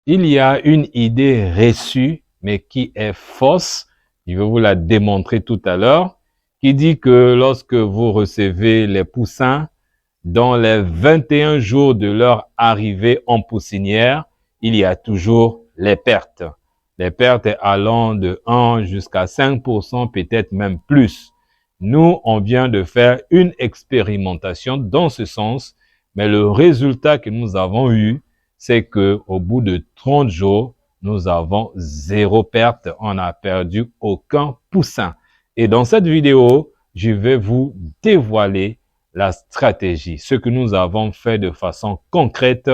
Il y a une idée reçue, mais qui est fausse. Je vais vous la démontrer tout à l'heure, qui dit que lorsque vous recevez les poussins, dans les 21 jours de leur arrivée en poussinière, il y a toujours les pertes. Les pertes allant de 1 jusqu'à 5%, peut-être même plus. Nous, on vient de faire une expérimentation dans ce sens, mais le résultat que nous avons eu, c'est que au bout de 30 jours, nous avons 0 perte. On n'a perdu aucun poussin. Et dans cette vidéo, je vais vous dévoiler la stratégie, ce que nous avons fait de façon concrète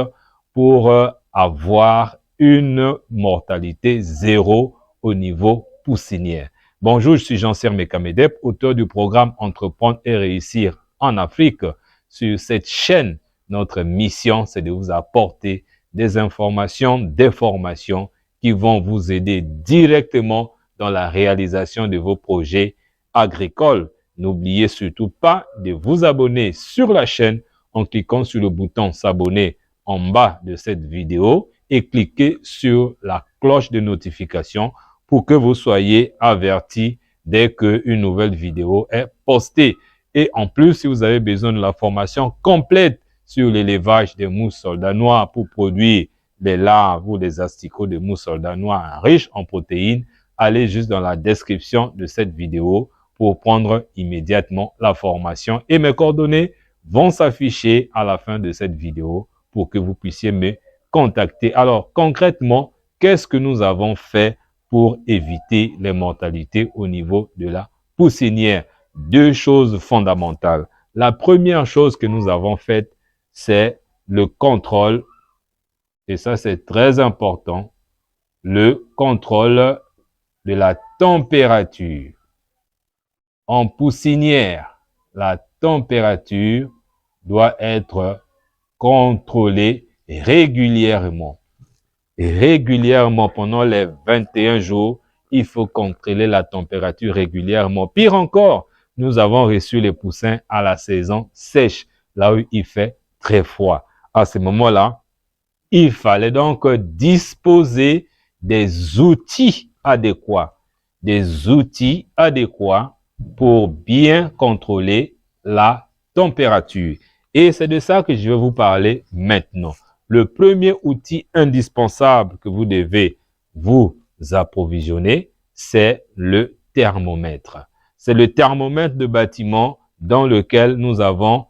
pour avoir une mortalité zéro au niveau poussinière. Bonjour, je suis Jean-Cyr Mekamedep, auteur du programme Entreprendre et réussir en Afrique. Sur cette chaîne, notre mission, c'est de vous apporter des informations, des formations qui vont vous aider directement dans la réalisation de vos projets agricoles. N'oubliez surtout pas de vous abonner sur la chaîne en cliquant sur le bouton s'abonner en bas de cette vidéo et cliquez sur la cloche de notification pour que vous soyez avertis dès qu'une nouvelle vidéo est postée. Et en plus, si vous avez besoin de la formation complète sur l'élevage des mousses soldats noirs pour produire des larves ou des asticots de mousses soldats noirs riches en protéines, allez juste dans la description de cette vidéo pour prendre immédiatement la formation. Et mes coordonnées vont s'afficher à la fin de cette vidéo pour que vous puissiez me contacter. Alors, concrètement, qu'est-ce que nous avons fait pour éviter les mortalités au niveau de la poussinière? Deux choses fondamentales. La première chose que nous avons faite, c'est le contrôle, et ça c'est très important, le contrôle de la température. En poussinière, la température doit être contrôlée régulièrement. Régulièrement, pendant les 21 jours, il faut contrôler la température régulièrement. Pire encore, nous avons reçu les poussins à la saison sèche, là où il fait très froid. À ce moment-là, il fallait donc disposer des outils adéquats. Des outils adéquats pour bien contrôler la température. Et c'est de ça que je vais vous parler maintenant. Le premier outil indispensable que vous devez vous approvisionner, c'est le thermomètre. C'est le thermomètre de bâtiment dans lequel nous avons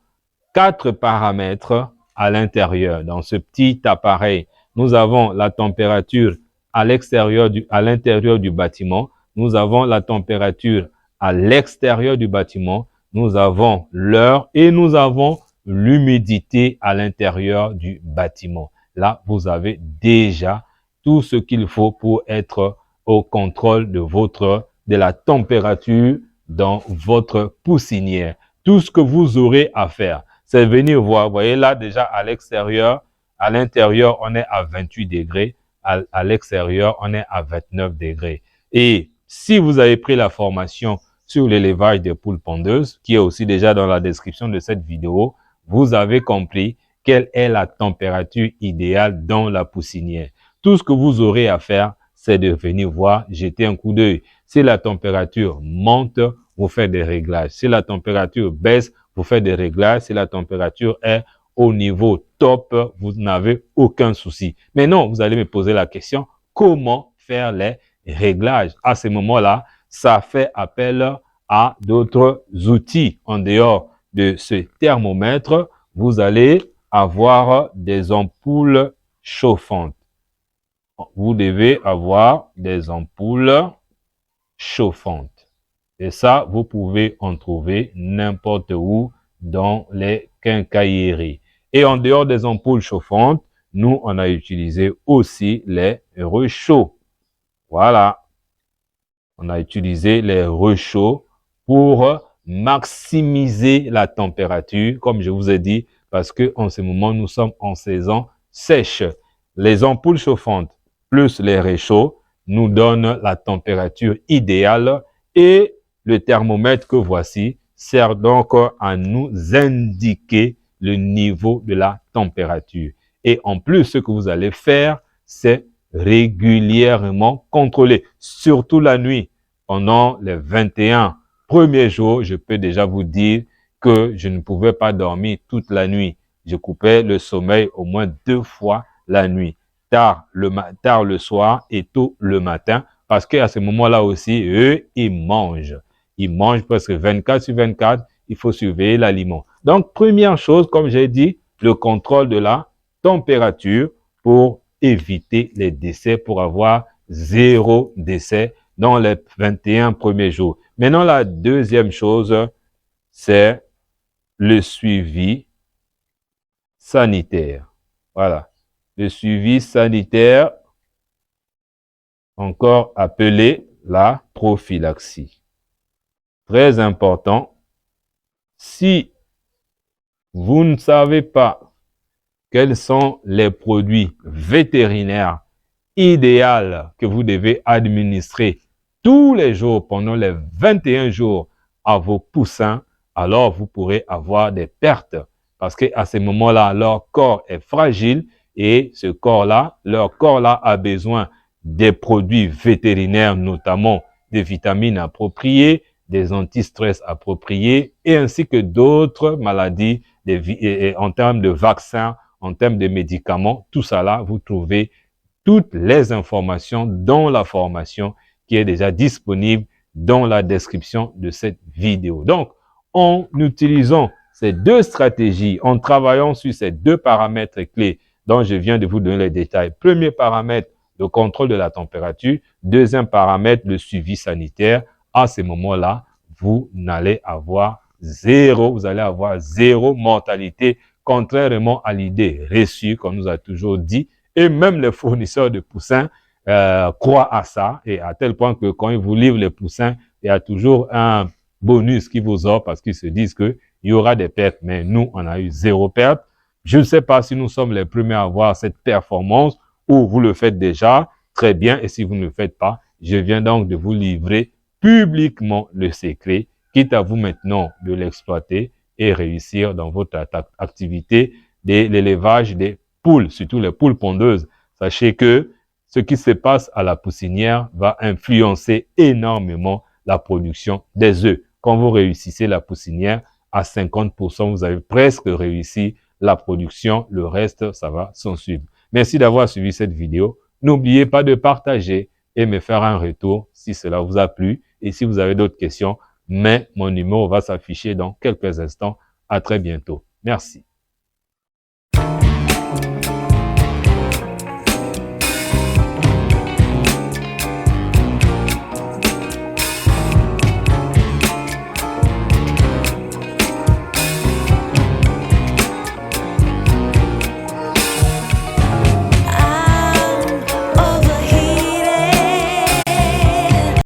4 paramètres à l'intérieur. Dans ce petit appareil, nous avons la température à l'intérieur du bâtiment. Nous avons la température à l'extérieur du bâtiment. Nous avons l'heure et nous avons l'humidité à l'intérieur du bâtiment. Là, vous avez déjà tout ce qu'il faut pour être au contrôle de la température dans votre poussinière. Tout ce que vous aurez à faire, c'est venir voir. Vous voyez là déjà à l'extérieur, à l'intérieur, on est à 28 degrés. À l'extérieur, on est à 29 degrés. Et si vous avez pris la formation sur l'élevage des poules pondeuses, qui est aussi déjà dans la description de cette vidéo, vous avez compris quelle est la température idéale dans la poussinière. Tout ce que vous aurez à faire, c'est de venir voir, jeter un coup d'œil. Si la température monte, vous faites des réglages. Si la température baisse, vous faites des réglages. Si la température est au niveau top, vous n'avez aucun souci. Mais non, vous allez me poser la question, comment faire les réglages? À ce moment-là, ça fait appel à d'autres outils. En dehors de ce thermomètre, vous allez avoir des ampoules chauffantes. Vous devez avoir des ampoules chauffantes. Et ça, vous pouvez en trouver n'importe où dans les quincailleries. Et en dehors des ampoules chauffantes, nous, on a utilisé aussi les réchauds. Voilà. On a utilisé les réchauds pour maximiser la température, comme je vous ai dit, parce que en ce moment, nous sommes en saison sèche. Les ampoules chauffantes plus les réchauds nous donnent la température idéale et le thermomètre que voici sert donc à nous indiquer le niveau de la température. Et en plus, ce que vous allez faire, c'est régulièrement contrôlé, surtout la nuit. Pendant les 21 premiers jours, je peux déjà vous dire que je ne pouvais pas dormir toute la nuit. Je coupais le sommeil au moins 2 fois la nuit, tard le soir et tôt le matin, parce qu'à ce moment-là aussi, eux, ils mangent. Ils mangent presque 24 sur 24, il faut surveiller l'aliment. Donc, première chose, comme j'ai dit, le contrôle de la température pour éviter les décès, pour avoir 0 décès dans les 21 premiers jours. Maintenant, la deuxième chose, c'est le suivi sanitaire. Voilà. Le suivi sanitaire, encore appelé la prophylaxie. Très important. Si vous ne savez pas quels sont les produits vétérinaires idéaux que vous devez administrer tous les jours pendant les 21 jours à vos poussins, alors vous pourrez avoir des pertes parce qu'à ce moment-là, leur corps est fragile et leur corps-là a besoin des produits vétérinaires, notamment des vitamines appropriées, des anti-stress appropriés et ainsi que d'autres maladies en termes de vaccins, en termes de médicaments. Tout ça là, vous trouvez toutes les informations dans la formation qui est déjà disponible dans la description de cette vidéo. Donc, en utilisant ces deux stratégies, en travaillant sur ces deux paramètres clés dont je viens de vous donner les détails. Premier paramètre, le contrôle de la température. Deuxième paramètre, le suivi sanitaire. À ce moment-là, vous allez avoir vous allez avoir zéro mortalité, contrairement à l'idée reçue qu'on nous a toujours dit. Et même les fournisseurs de poussins croient à ça, et à tel point que quand ils vous livrent les poussins, il y a toujours un bonus qui vous offre parce qu'ils se disent qu'il y aura des pertes. Mais nous, on a eu 0 perte. Je ne sais pas si nous sommes les premiers à avoir cette performance ou vous le faites déjà. Très bien. Et si vous ne le faites pas, je viens donc de vous livrer publiquement le secret, quitte à vous maintenant de l'exploiter et réussir dans votre activité de l'élevage des poules, surtout les poules pondeuses. Sachez que ce qui se passe à la poussinière va influencer énormément la production des œufs. Quand vous réussissez la poussinière à 50%, vous avez presque réussi la production. Le reste, ça va s'en suivre. Merci d'avoir suivi cette vidéo. N'oubliez pas de partager et me faire un retour si cela vous a plu. Et si vous avez d'autres questions, mon numéro va s'afficher dans quelques instants. À très bientôt. Merci.